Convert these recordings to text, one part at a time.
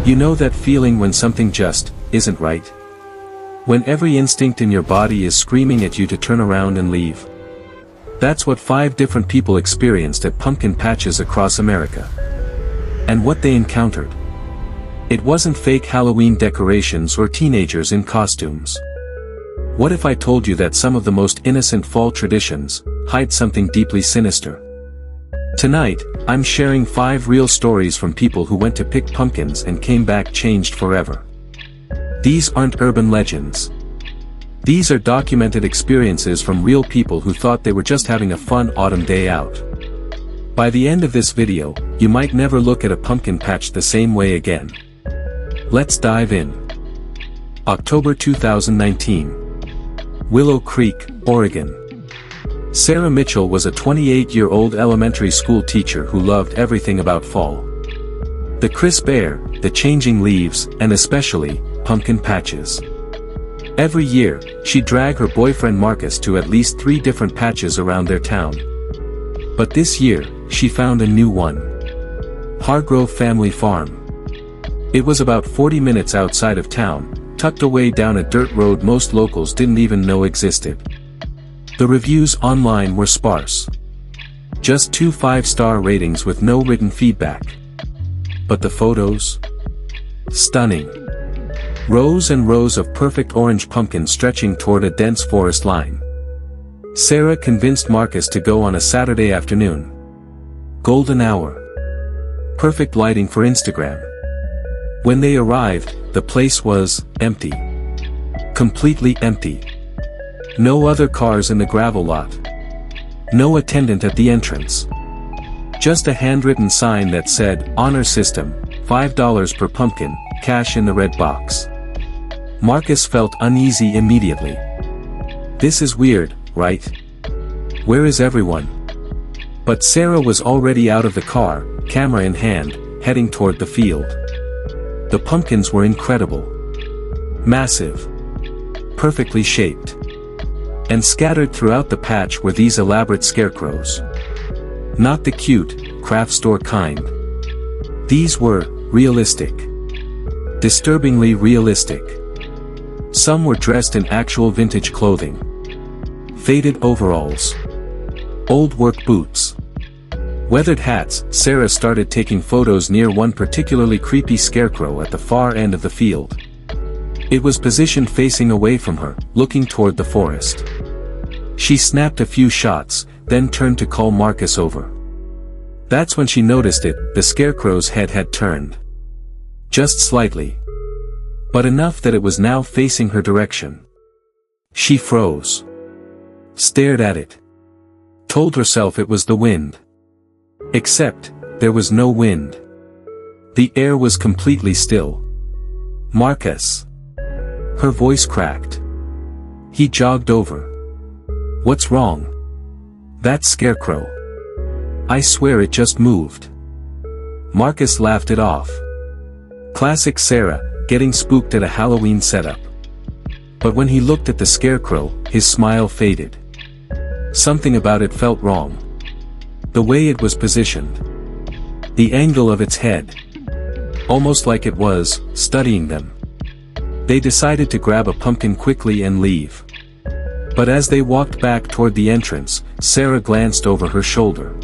You know that feeling when something just isn't right? When every instinct in your body is screaming at you to turn around and leave? That's what 5 different people experienced at pumpkin patches across America. And what they encountered. It wasn't fake Halloween decorations or teenagers in costumes. What if I told you that some of the most innocent fall traditions hide something deeply sinister? Tonight, I'm sharing 5 real stories from people who went to pick pumpkins and came back changed forever. These aren't urban legends. These are documented experiences from real people who thought they were just having a fun autumn day out. By the end of this video, you might never look at a pumpkin patch the same way again. Let's dive in. October 2019. Willow Creek, Oregon. Sarah Mitchell was a 28-year-old elementary school teacher who loved everything about fall. The crisp air, the changing leaves, and especially, pumpkin patches. Every year, she'd drag her boyfriend Marcus to at least 3 different patches around their town. But this year, she found a new one. Hargrove Family Farm. It was about 40 minutes outside of town, tucked away down a dirt road most locals didn't even know existed. The reviews online were sparse. Just 2 5-star ratings with no written feedback. But the photos? Stunning. Rows and rows of perfect orange pumpkins stretching toward a dense forest line. Sarah convinced Marcus to go on a Saturday afternoon. Golden hour. Perfect lighting for Instagram. When they arrived, the place was empty. Completely empty. No other cars in the gravel lot. No attendant at the entrance. Just a handwritten sign that said, "Honor System, $5 per pumpkin, cash in the red box." Marcus felt uneasy immediately. This is weird, right? Where is everyone? But Sarah was already out of the car, camera in hand, heading toward the field. The pumpkins were incredible. Massive. Perfectly shaped. And scattered throughout the patch were these elaborate scarecrows. Not the cute, craft store kind. These were realistic. Disturbingly realistic. Some were dressed in actual vintage clothing. Faded overalls. Old work boots. Weathered hats. Sarah started taking photos near one particularly creepy scarecrow at the far end of the field. It was positioned facing away from her, looking toward the forest. She snapped a few shots, then turned to call Marcus over. That's when she noticed it, the scarecrow's head had turned. Just slightly. But enough that it was now facing her direction. She froze. Stared at it. Told herself it was the wind. Except, there was no wind. The air was completely still. Marcus. Her voice cracked. He jogged over. What's wrong? That scarecrow. I swear it just moved. Marcus laughed it off. Classic Sarah, getting spooked at a Halloween setup. But when he looked at the scarecrow, his smile faded. Something about it felt wrong. The way it was positioned. The angle of its head. Almost like it was studying them. They decided to grab a pumpkin quickly and leave. But as they walked back toward the entrance, Sarah glanced over her shoulder.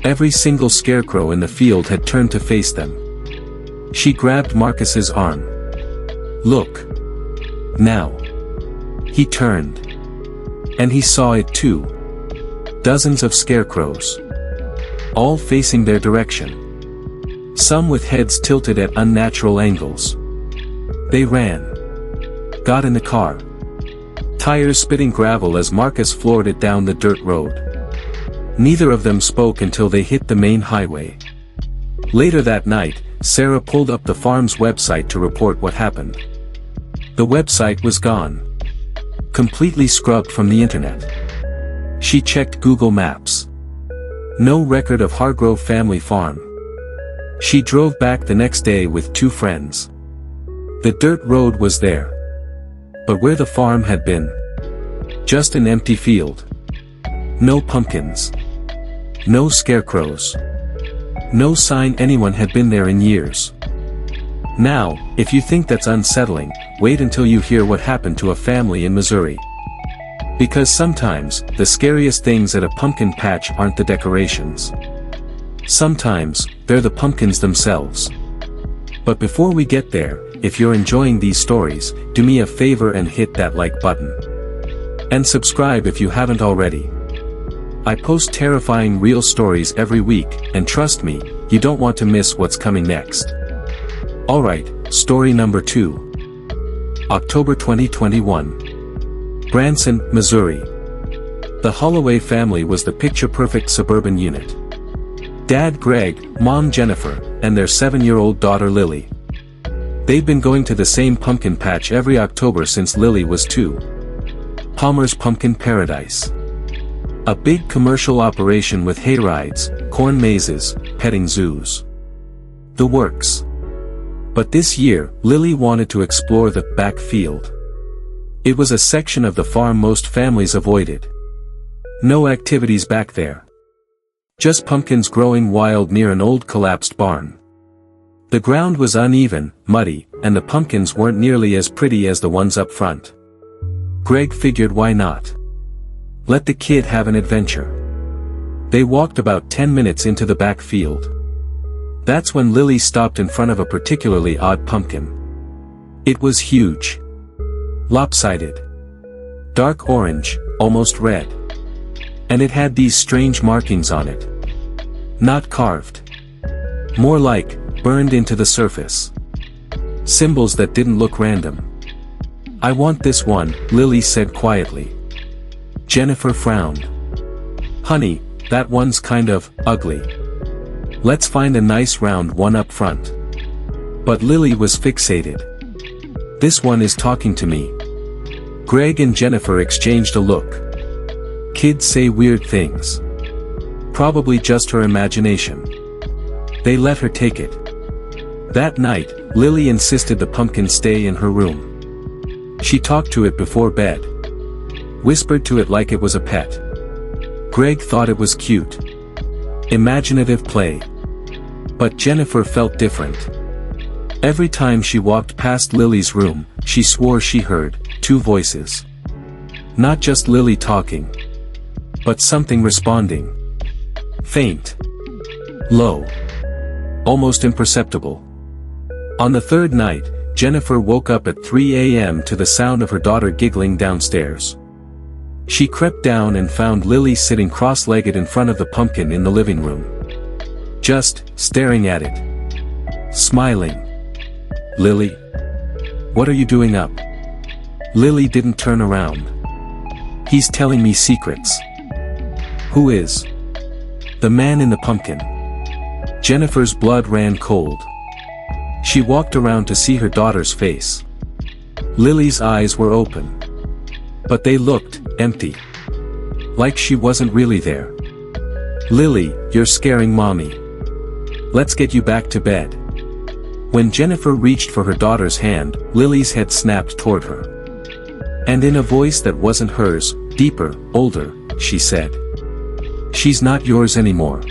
Every single scarecrow in the field had turned to face them. She grabbed Marcus's arm. Look. Now. He turned. And he saw it too. Dozens of scarecrows. All facing their direction. Some with heads tilted at unnatural angles. They ran. Got in the car. Tires spitting gravel as Marcus floored it down the dirt road. Neither of them spoke until they hit the main highway. Later that night, Sarah pulled up the farm's website to report what happened. The website was gone. Completely scrubbed from the internet. She checked Google Maps. No record of Hargrove Family Farm. She drove back the next day with 2 friends. The dirt road was there. But where the farm had been? Just an empty field. No pumpkins. No scarecrows. No sign anyone had been there in years. Now, if you think that's unsettling, wait until you hear what happened to a family in Missouri. Because sometimes, the scariest things at a pumpkin patch aren't the decorations. Sometimes, they're the pumpkins themselves. But before we get there, if you're enjoying these stories, do me a favor and hit that like button. And subscribe if you haven't already. I post terrifying real stories every week, and trust me, you don't want to miss what's coming next. Alright, story number 2. October 2021. Branson, Missouri. The Holloway family was the picture-perfect suburban unit. Dad Greg, Mom Jennifer, and their 7-year-old daughter Lily. They've been going to the same pumpkin patch every October since Lily was 2. Palmer's Pumpkin Paradise. A big commercial operation with hayrides, corn mazes, petting zoos. The works. But this year, Lily wanted to explore the back field. It was a section of the farm most families avoided. No activities back there. Just pumpkins growing wild near an old collapsed barn. The ground was uneven, muddy, and the pumpkins weren't nearly as pretty as the ones up front. Greg figured why not? Let the kid have an adventure. They walked about 10 minutes into the back field. That's when Lily stopped in front of a particularly odd pumpkin. It was huge. Lopsided. Dark orange, almost red. And it had these strange markings on it. Not carved. More like, burned into the surface. Symbols that didn't look random. I want this one, Lily said quietly. Jennifer frowned. Honey, that one's kind of ugly. Let's find a nice round one up front. But Lily was fixated. This one is talking to me. Greg and Jennifer exchanged a look. Kids say weird things. Probably just her imagination. They let her take it. That night, Lily insisted the pumpkin stay in her room. She talked to it before bed. Whispered to it like it was a pet. Greg thought it was cute. Imaginative play. But Jennifer felt different. Every time she walked past Lily's room, she swore she heard 2 voices. Not just Lily talking. But something responding. Faint. Low. Almost imperceptible. On the 3rd night, Jennifer woke up at 3 a.m. to the sound of her daughter giggling downstairs. She crept down and found Lily sitting cross-legged in front of the pumpkin in the living room. Just staring at it. Smiling. Lily? What are you doing up? Lily didn't turn around. He's telling me secrets. Who is? The man in the pumpkin. Jennifer's blood ran cold. She walked around to see her daughter's face. Lily's eyes were open. But they looked empty. Like she wasn't really there. Lily, you're scaring mommy. Let's get you back to bed. When Jennifer reached for her daughter's hand, Lily's head snapped toward her. And in a voice that wasn't hers, deeper, older, she said. She's not yours anymore.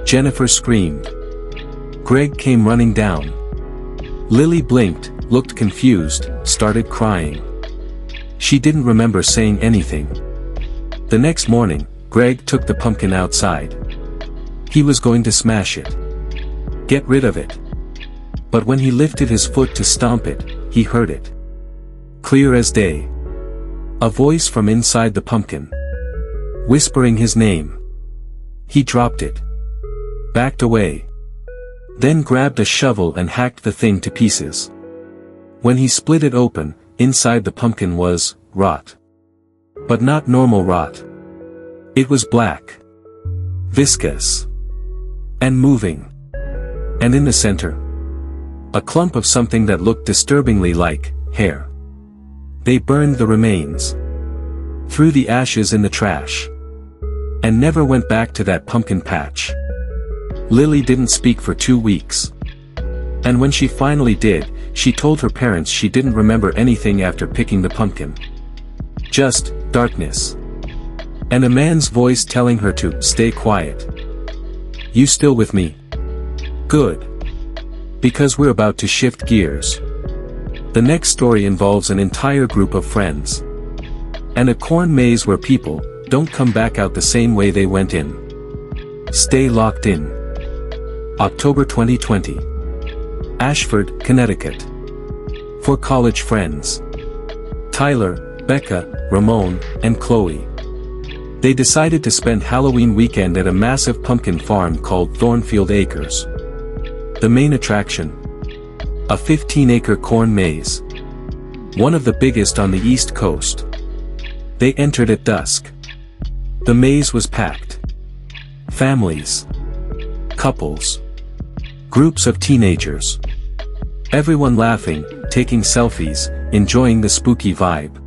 Jennifer screamed. Greg came running down. Lily blinked, looked confused, started crying. She didn't remember saying anything. The next morning, Greg took the pumpkin outside. He was going to smash it. Get rid of it. But when he lifted his foot to stomp it, he heard it. Clear as day. A voice from inside the pumpkin. Whispering his name. He dropped it. Backed away. Then grabbed a shovel and hacked the thing to pieces. When he split it open, inside the pumpkin was rot. But not normal rot. It was black. Viscous. And moving. And in the center, a clump of something that looked disturbingly like hair. They burned the remains. Threw the ashes in the trash. And never went back to that pumpkin patch. Lily didn't speak for 2 weeks. And when she finally did, she told her parents she didn't remember anything after picking the pumpkin. Just darkness. And a man's voice telling her to stay quiet. You still with me? Good. Because we're about to shift gears. The next story involves an entire group of friends. And a corn maze where people don't come back out the same way they went in. Stay locked in. October 2020. Ashford, Connecticut. For college friends. Tyler, Becca, Ramon, and Chloe. They decided to spend Halloween weekend at a massive pumpkin farm called Thornfield Acres. The main attraction? A 15-acre corn maze. One of the biggest on the East Coast. They entered at dusk. The maze was packed. Families. Couples. Groups of teenagers. Everyone laughing, taking selfies, enjoying the spooky vibe.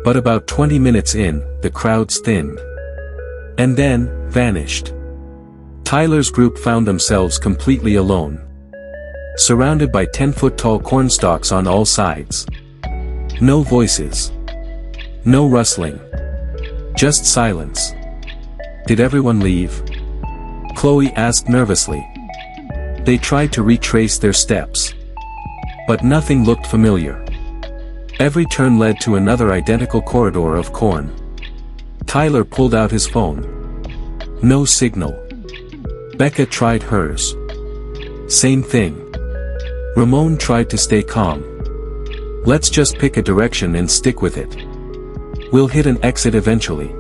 But about 20 minutes in, the crowds thinned. And then, vanished. Tyler's group found themselves completely alone. Surrounded by 10-foot-tall cornstalks on all sides. No voices. No rustling. Just silence. Did everyone leave? Chloe asked nervously. They tried to retrace their steps. But nothing looked familiar. Every turn led to another identical corridor of corn. Tyler pulled out his phone. No signal. Becca tried hers. Same thing. Ramon tried to stay calm. Let's just pick a direction and stick with it. We'll hit an exit eventually.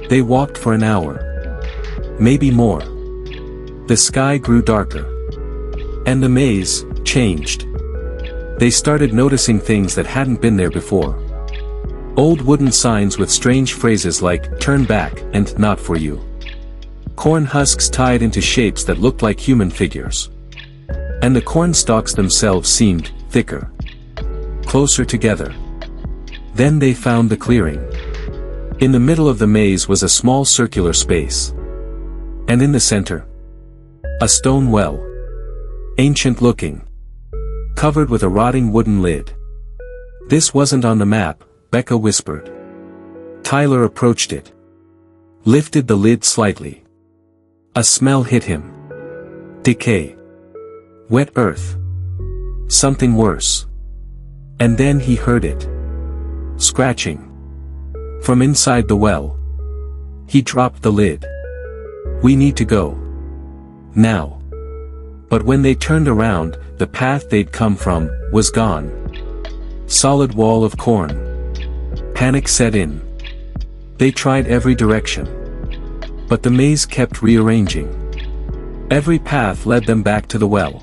They walked for an hour. Maybe more. The sky grew darker. And the maze changed. They started noticing things that hadn't been there before. Old wooden signs with strange phrases like, "Turn back," and "Not for you." Corn husks tied into shapes that looked like human figures. And the corn stalks themselves seemed thicker. Closer together. Then they found the clearing. In the middle of the maze was a small circular space. And in the center, a stone well. Ancient looking. Covered with a rotting wooden lid. This wasn't on the map, Becca whispered. Tyler approached it. Lifted the lid slightly. A smell hit him. Decay. Wet earth. Something worse. And then he heard it. Scratching. From inside the well. He dropped the lid. We need to go. Now. But when they turned around, the path they'd come from was gone. Solid wall of corn. Panic set in. They tried every direction. But the maze kept rearranging. Every path led them back to the well.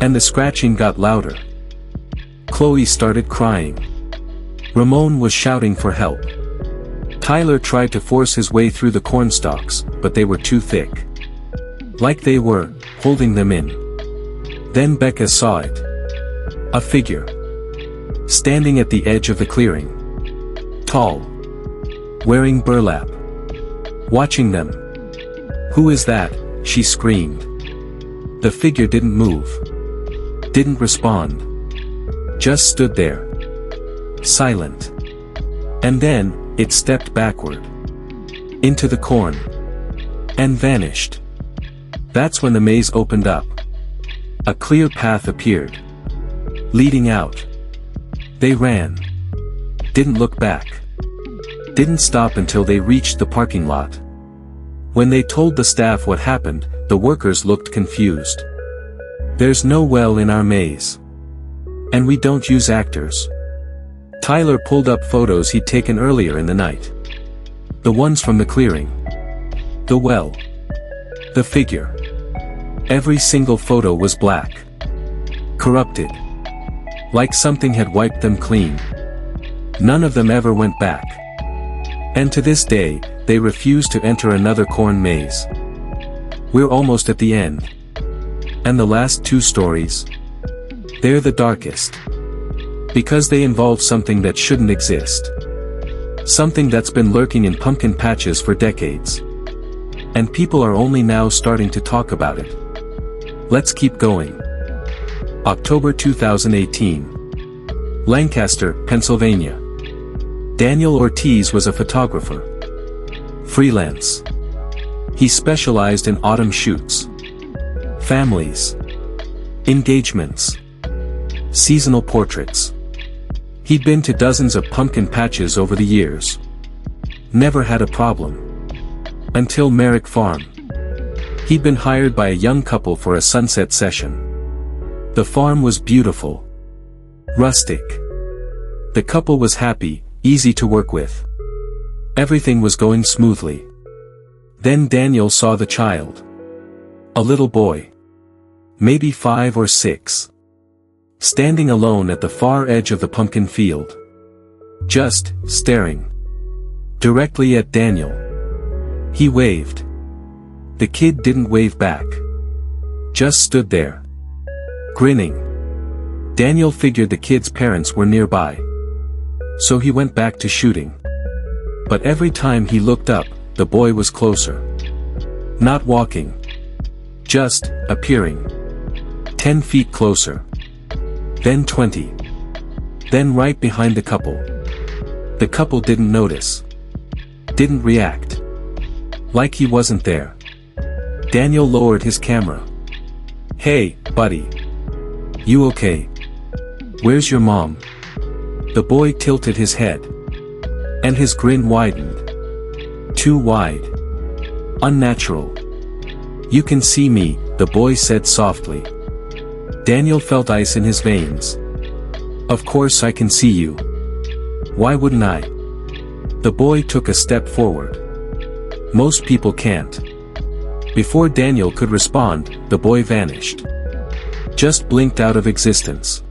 And the scratching got louder. Chloe started crying. Ramon was shouting for help. Tyler tried to force his way through the cornstalks, but they were too thick. Like they were holding them in. Then Becca saw it. A figure. Standing at the edge of the clearing. Tall. Wearing burlap. Watching them. Who is that? She screamed. The figure didn't move. Didn't respond. Just stood there. Silent. And then, it stepped backward. Into the corn. And vanished. That's when the maze opened up. A clear path appeared. Leading out. They ran. Didn't look back. Didn't stop until they reached the parking lot. When they told the staff what happened, the workers looked confused. There's no well in our maze. And we don't use actors. Tyler pulled up photos he'd taken earlier in the night. The ones from the clearing. The well. The figure. Every single photo was black. Corrupted. Like something had wiped them clean. None of them ever went back. And to this day, they refuse to enter another corn maze. We're almost at the end. And the last two stories? They're the darkest. Because they involve something that shouldn't exist. Something that's been lurking in pumpkin patches for decades. And people are only now starting to talk about it. Let's keep going. October 2018. Lancaster, Pennsylvania. Daniel Ortiz was a photographer. Freelance. He specialized in autumn shoots. Families. Engagements. Seasonal portraits. He'd been to dozens of pumpkin patches over the years. Never had a problem. Until Merrick Farm. He'd been hired by a young couple for a sunset session. The farm was beautiful. Rustic. The couple was happy, easy to work with. Everything was going smoothly. Then Daniel saw the child. A little boy. Maybe 5 or 6. Standing alone at the far edge of the pumpkin field. Just staring. Directly at Daniel. He waved. The kid didn't wave back. Just stood there. Grinning. Daniel figured the kid's parents were nearby. So he went back to shooting. But every time he looked up, the boy was closer. Not walking. Just appearing. 10 feet closer. Then 20. Then right behind the couple. The couple didn't notice. Didn't react. Like he wasn't there. Daniel lowered his camera. "Hey, buddy. You okay? Where's your mom?" The boy tilted his head. And his grin widened. Too wide. Unnatural. "You can see me," the boy said softly. Daniel felt ice in his veins. "Of course I can see you. Why wouldn't I?" The boy took a step forward. "Most people can't." Before Daniel could respond, the boy vanished. Just blinked out of existence.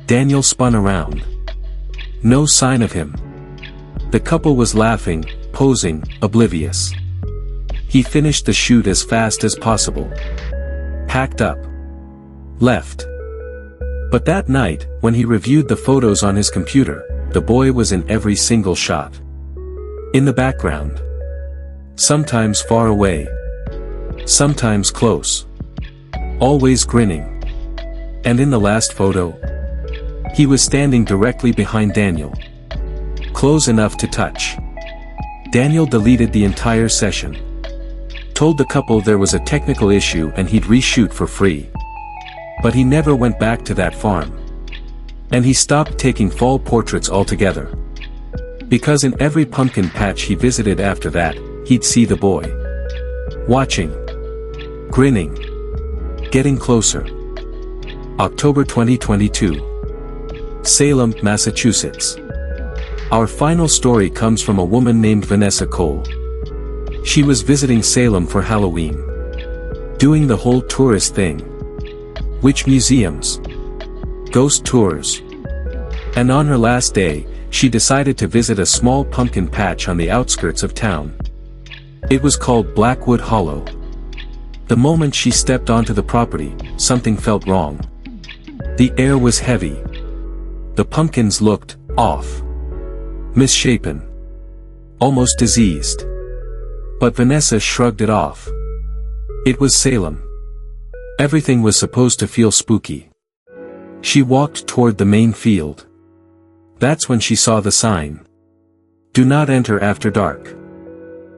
Daniel spun around. No sign of him. The couple was laughing, posing, oblivious. He finished the shoot as fast as possible. Packed up. Left. But that night, when he reviewed the photos on his computer, the boy was in every single shot. In the background. Sometimes far away. Sometimes close. Always grinning. And in the last photo, he was standing directly behind Daniel. Close enough to touch. Daniel deleted the entire session. Told the couple there was a technical issue and he'd reshoot for free. But he never went back to that farm. And he stopped taking fall portraits altogether. Because in every pumpkin patch he visited after that, he'd see the boy. Watching. Grinning. Getting closer. October 2022. Salem, Massachusetts. Our final story comes from a woman named Vanessa Cole. She was visiting Salem for Halloween. Doing the whole tourist thing. Which museums? Ghost tours. And on her last day, she decided to visit a small pumpkin patch on the outskirts of town. It was called Blackwood Hollow. The moment she stepped onto the property, something felt wrong. The air was heavy. The pumpkins looked off. Misshapen. Almost diseased. But Vanessa shrugged it off. It was Salem. Everything was supposed to feel spooky. She walked toward the main field. That's when she saw the sign. Do not enter after dark.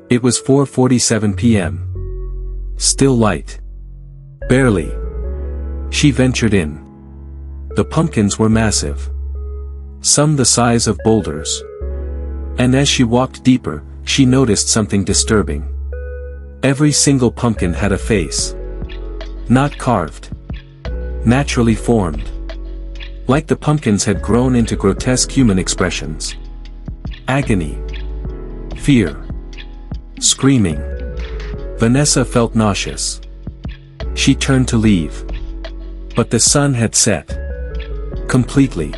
It was 4:47 p.m. Still light. Barely. She ventured in. The pumpkins were massive. Some the size of boulders. And as she walked deeper, she noticed something disturbing. Every single pumpkin had a face. Not carved. Naturally formed. Like the pumpkins had grown into grotesque human expressions. Agony. Fear. Screaming. Vanessa felt nauseous. She turned to leave. But the sun had set. Completely.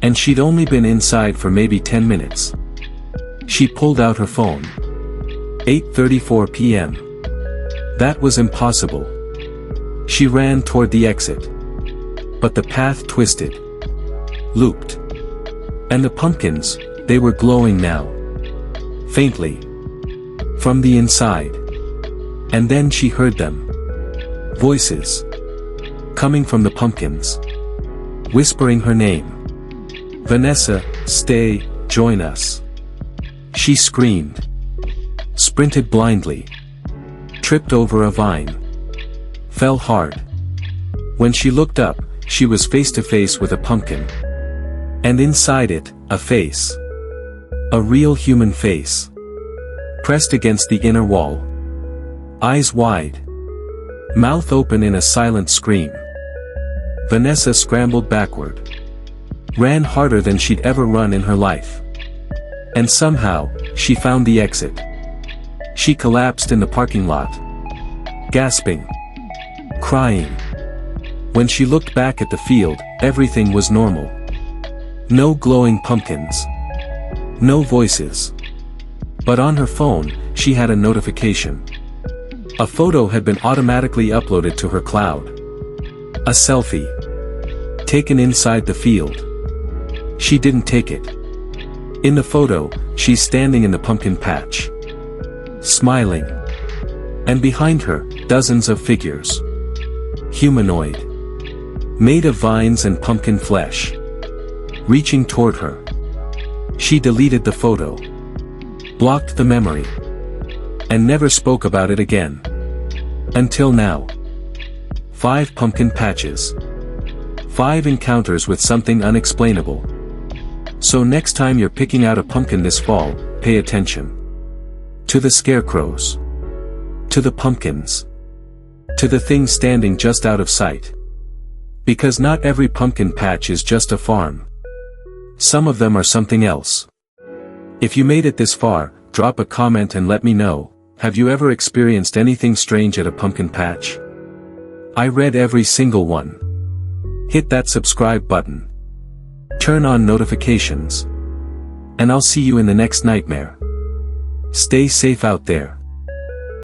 And she'd only been inside for maybe 10 minutes. She pulled out her phone. 8:34 p.m. That was impossible. She ran toward the exit. But the path twisted. Looped. And the pumpkins, they were glowing now. Faintly. From the inside. And then she heard them. Voices. Coming from the pumpkins. Whispering her name. Vanessa, stay, join us. She screamed. Sprinted blindly. Tripped over a vine. Fell hard. When she looked up, she was face to face with a pumpkin. And inside it, a face. A real human face. Pressed against the inner wall. Eyes wide. Mouth open in a silent scream. Vanessa scrambled backward. Ran harder than she'd ever run in her life. And somehow, she found the exit. She collapsed in the parking lot. Gasping. Crying. When she looked back at the field, everything was normal. No glowing pumpkins. No voices. But on her phone, she had a notification. A photo had been automatically uploaded to her cloud. A selfie. Taken inside the field. She didn't take it. In the photo, she's standing in the pumpkin patch. Smiling. And behind her, dozens of figures. Humanoid. Made of vines and pumpkin flesh. Reaching toward her. She deleted the photo. Blocked the memory. And never spoke about it again. Until now. 5 pumpkin patches. 5 encounters with something unexplainable. So next time you're picking out a pumpkin this fall, pay attention. To the scarecrows. To the pumpkins. To the things standing just out of sight. Because not every pumpkin patch is just a farm. Some of them are something else. If you made it this far, drop a comment and let me know, have you ever experienced anything strange at a pumpkin patch? I read every single one. Hit that subscribe button. Turn on notifications. And I'll see you in the next nightmare. Stay safe out there.